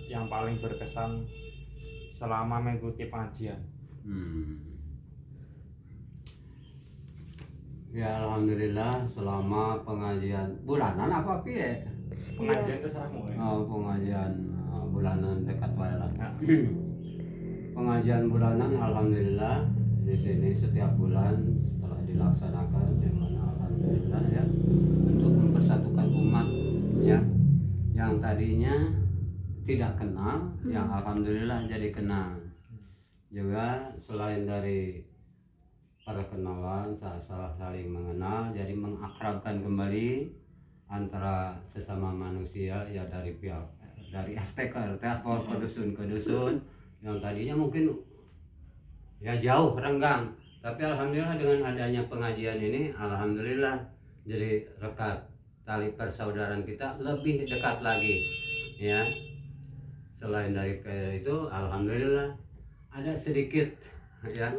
yang paling berkesan selama mengikuti pengajian? Ya alhamdulillah selama pengajian bulanan apa piye? Pengajian terserahmu ya. Pengajian bulanan dekat wae lah. Nah, Pengajian bulanan alhamdulillah di sini setiap bulan setelah dilaksanakan di mana alhamdulillah ya untuk mempersatukan umat ya yang tadinya tidak kenal yang alhamdulillah jadi kenal. Juga selain dari perkenalan saling mengenal jadi mengakrabkan kembali antara sesama manusia ya dari pihak dari RT ke RT atau ke dusun yang tadinya mungkin ya jauh renggang, tapi alhamdulillah dengan adanya pengajian ini alhamdulillah jadi rekat tali persaudaraan kita lebih dekat lagi ya. Selain dari itu alhamdulillah ada sedikit ya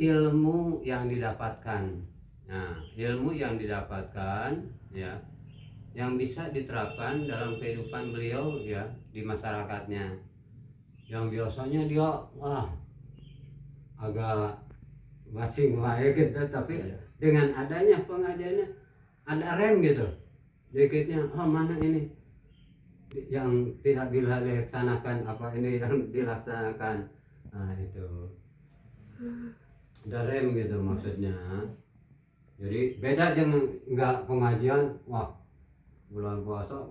ilmu yang didapatkan. Nah, ilmu yang didapatkan ya yang bisa diterapkan dalam kehidupan beliau ya di masyarakatnya. Yang biasanya dia agak masing wae gitu, tapi dengan adanya pengajiannya ada rem gitu. Dikitnya mana ini yang tidak bisa dilaksanakan, apa ini yang dilaksanakan. Nah, itu ada rem gitu maksudnya. Jadi beda dengan enggak pengajian, bulan puasa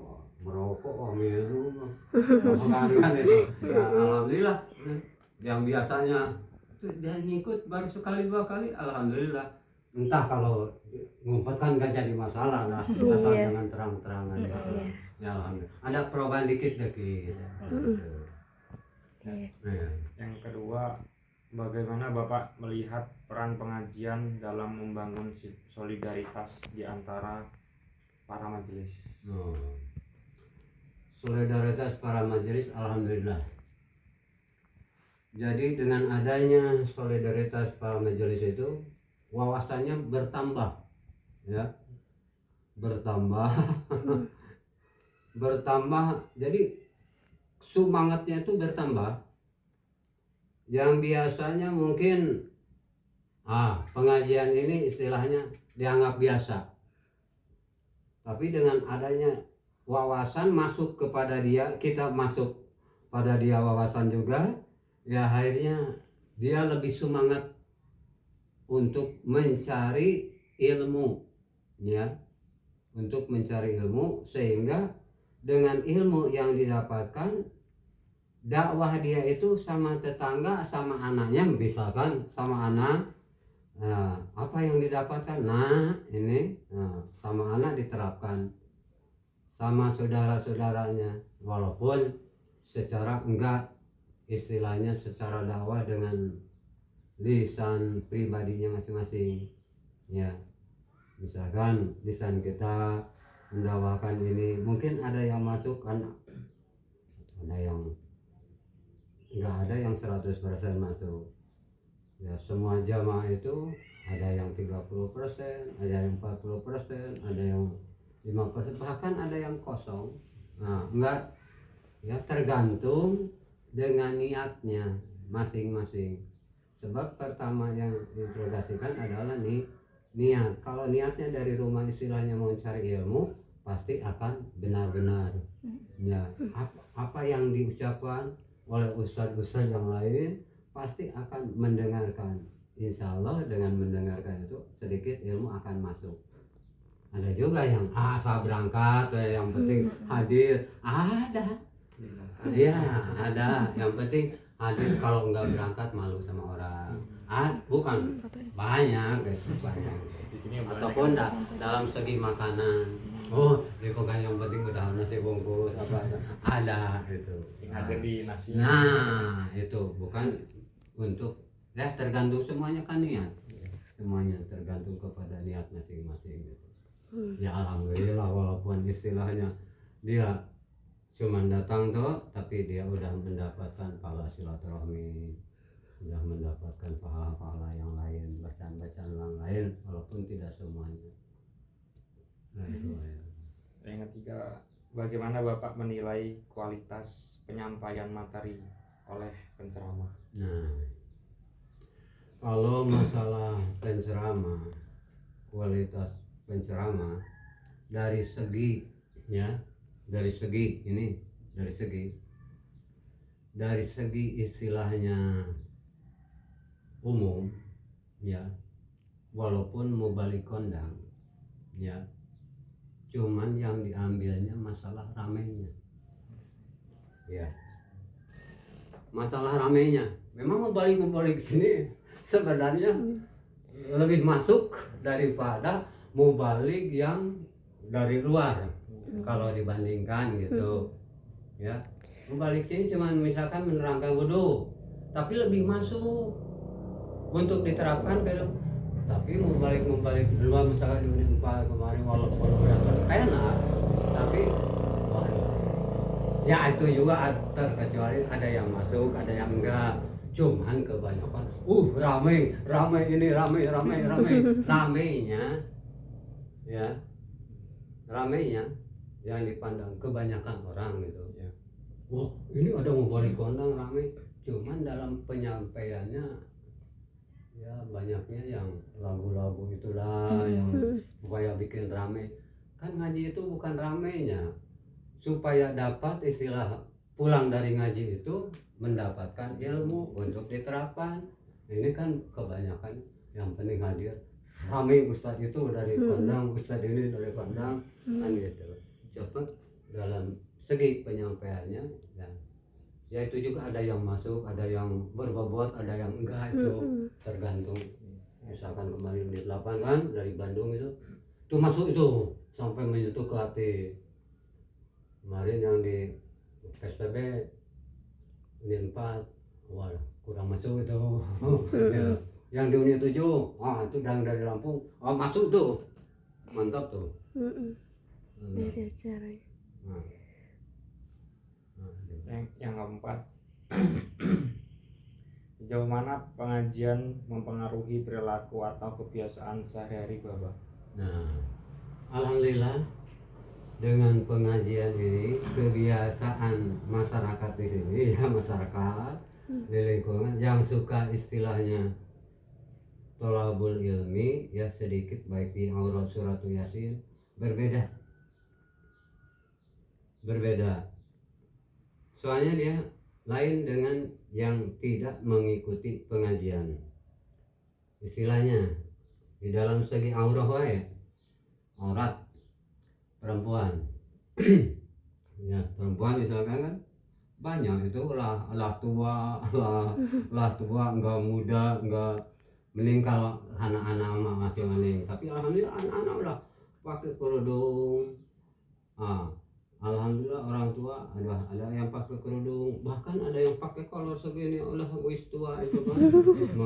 merokok minum kan itu ya, alhamdulillah yang biasanya dan ngikut baru sekali dua kali alhamdulillah, entah kalau ngumpet kan gak jadi masalah lah asal jangan terang-terangan ya alhamdulillah ada perubahan dikit-dikit yang kedua, bagaimana Bapak melihat peran pengajian dalam membangun solidaritas di antara para majelis? Solidaritas para majelis alhamdulillah. Jadi dengan adanya solidaritas para majelis itu wawasannya bertambah ya, bertambah jadi semangatnya itu bertambah. Yang biasanya mungkin pengajian ini istilahnya dianggap biasa, tapi dengan adanya wawasan masuk kepada dia, kita masuk pada dia wawasan juga ya, akhirnya dia lebih semangat untuk mencari ilmu ya, untuk mencari ilmu, sehingga dengan ilmu yang didapatkan dakwah dia itu sama tetangga, sama anaknya, misalkan sama anak, apa yang didapatkan ini sama anak diterapkan, sama saudara-saudaranya, walaupun secara enggak istilahnya secara dakwah dengan lisan pribadinya masing-masing ya. Misalkan lisan kita mendakwakan ini mungkin ada yang masuk kan, ada yang enggak, ada yang 100% masuk ya. Semua jamaah itu ada yang 30%, ada yang 40%, ada yang 5%, bahkan ada yang kosong. Enggak ya, tergantung dengan niatnya masing-masing. Sebab pertama yang diinterogasikan adalah niat. Kalau niatnya dari rumah istilahnya mau cari ilmu, pasti akan benar-benar ya. Apa yang diucapkan oleh ustadz-ustadz yang lain pasti akan mendengarkan. Insya Allah dengan mendengarkan itu sedikit ilmu akan masuk. Ada juga yang asal berangkat, yang penting hadir, ada ya, ada yang penting hadir, kalau enggak berangkat malu sama orang. Bukan banyak banyak ataupun dalam segi makanan, bukan yang penting udah nasi bungkus apa ada itu Hadir di nasi. Itu bukan untuk ya, tergantung semuanya kan niat, semuanya tergantung kepada niat masing-masing gitu. Ya alhamdulillah, walaupun istilahnya dia cuma datang tuh, tapi dia udah mendapatkan pahala silaturahmi, udah mendapatkan pahala-pahala yang lain, bacaan-bacaan yang lain, walaupun tidak semuanya. Itu ya. Yang ketiga, bagaimana Bapak menilai kualitas penyampaian materi oleh penceramah? Nah, kalau masalah penceramah, kualitas penceramah dari segi ya, dari segi istilahnya umum ya, walaupun mau balik kondang ya, cuman yang diambilnya masalah ramenya ya, masalah ramenya. Memang mau balik sini sebenarnya lebih masuk daripada mau balik yang dari luar kalau dibandingkan gitu ya. Mau balik sini cuma misalkan menerangkan wudhu, tapi lebih masuk untuk diterapkan gitu. Tapi mau balik luar misalkan di unit 4 kemarin walaupun udah enak, tapi waduh, ya itu juga terkecuali ada yang masuk ada yang enggak, cuman kebanyakan ramai ini ramainya ya, ramainya yang dipandang kebanyakan orang gitu ya. Wah, ini ada mau balik kondang ramai, cuman dalam penyampaiannya ya banyaknya yang lagu-lagu itulah yang supaya bikin ramai. Kan ngaji itu bukan ramainya, supaya dapat istilah pulang dari ngaji itu mendapatkan ilmu untuk diterapkan. Ini kan kebanyakan yang penting hadir ramai, ustadz itu dari kandang, ustadz ini dari kandang kan gitu. Cepat dalam segi penyampaiannya ya itu juga ada yang masuk, ada yang berbobot, ada yang enggak, itu tergantung. Misalkan kemarin di 8 kan dari Bandung itu masuk itu sampai menyentuh ke hati. Kemarin yang di PSBB unit 4 wah kurang masuk itu. Ya, yang di unit 7 itu dari Lampung masuk tuh, mantap tuh. Dari acara Yang keempat, sejauh mana pengajian mempengaruhi perilaku atau kebiasaan sehari-hari Bapak? Nah, alhamdulillah dengan pengajian ini kebiasaan masyarakat di sini ya, masyarakat di lingkungan yang suka istilahnya tolabul ilmi ya, sedikit baik di aurat surat yasin berbeda. Soalnya dia lain dengan yang tidak mengikuti pengajian. Istilahnya di dalam segi aurat perempuan ya, perempuan misalkan kan banyak itu lah tua enggak muda enggak, mending kalau anak-anak masih mending, tapi alhamdulillah anak-anak udah pakai kerudung. Alhamdulillah orang tua ada yang pakai kerudung, bahkan ada yang pakai kolor segini, udah wis tua itu kan.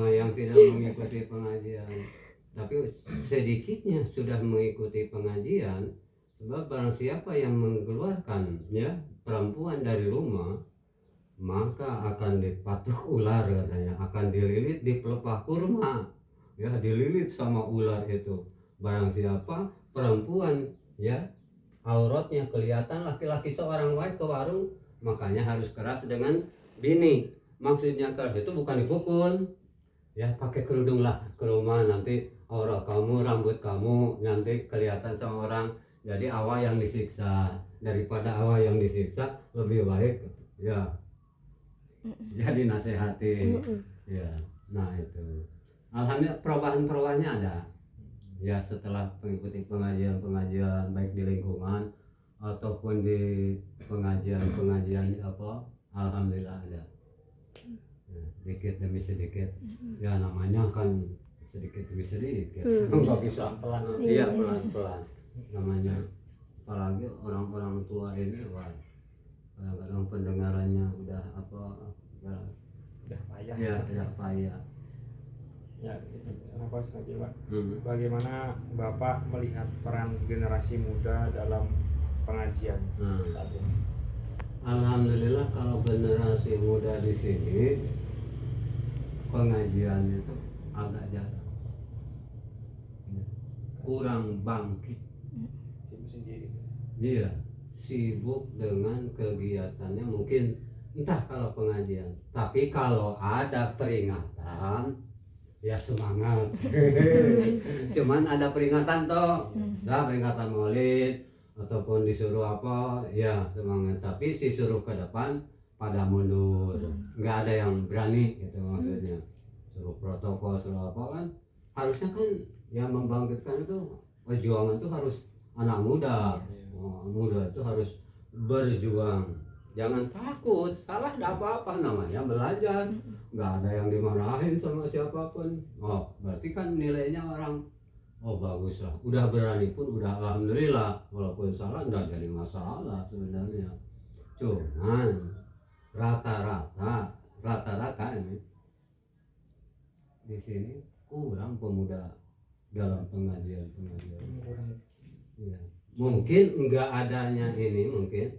Yang tidak mengikuti pengajian, tapi sedikitnya sudah mengikuti pengajian. Sebab barang siapa yang mengeluarkan ya perempuan dari rumah, maka akan dipatuk ular katanya, akan dililit di pelepah kurma ya, dililit sama ular itu. Barang siapa perempuan ya auratnya kelihatan, laki-laki seorang wae ke warung, makanya harus keras dengan bini. Maksudnya keras itu bukan dipukul ya, pakai kerudung lah ke rumah, nanti aurat kamu, rambut kamu nanti kelihatan sama orang. Jadi awal yang disiksa, daripada awal yang disiksa lebih baik ya jadi nasihati ya. Nah itu alhamdulillah perubahannya ada ya setelah mengikuti pengajian baik di lingkungan ataupun di pengajian apa, alhamdulillah ada ya, sedikit demi sedikit ya, namanya kan sedikit demi sedikit nggak bisa pelan-pelan. Iya pelan-pelan namanya, apalagi orang-orang tua ini wah kadang-kadang pendengarannya udah Payah ya payah ya. Kenapa lagi Pak? Bagaimana Bapak melihat peran generasi muda dalam pengajian saat ini? Alhamdulillah kalau generasi muda di sini pengajian itu agak jarang, kurang bangkit. Sibuk sendiri. Iya, sibuk dengan kegiatannya, mungkin entah kalau pengajian, tapi kalau ada peringatan ya semangat. Cuman ada peringatan toh, nah, peringatan maulid ataupun disuruh apa ya semangat, tapi si suruh ke depan pada mundur, nggak ada yang berani gitu maksudnya. Suruh protokol suruh apa kan, harusnya kan yang membangkitkan itu perjuangan itu harus anak muda. Muda itu harus berjuang, jangan takut, salah tidak apa-apa, namanya belajar, nggak ada yang dimarahin sama siapapun. Oh berarti kan nilainya orang, oh bagus lah, udah berani pun udah alhamdulillah, walaupun salah nggak jadi masalah sebenarnya. Cuman rata-rata ini di sini kurang pemuda dalam pengajian. Ya. Mungkin enggak adanya ini, mungkin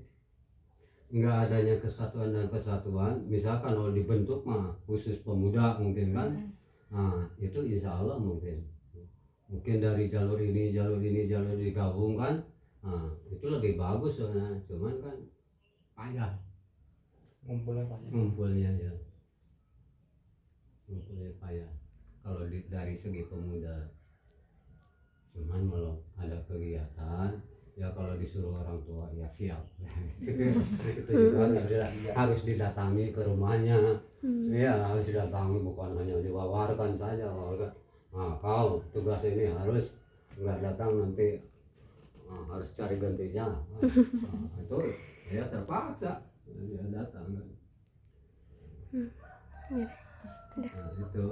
enggak adanya kesatuan dan kesatuan, misalkan kalau dibentuk mah khusus pemuda mungkin kan, nah itu insya Allah mungkin dari jalur ini digabungkan, nah itu lebih bagus sebenarnya. Cuman kan payah ngumpulnya ya, ngumpulnya payah kalau dari segi pemuda. Cuman kalau ada kegiatan ya, kalau disuruh orang tua ya siap. Itu juga harus didatangi ke rumahnya. Ya harus didatangi, bukan hanya diwawarkan saja. Nah, kau tugas ini harus, nggak datang nanti harus cari gantinya. Nah, itu ya terpaksa dia datang. Nah, itu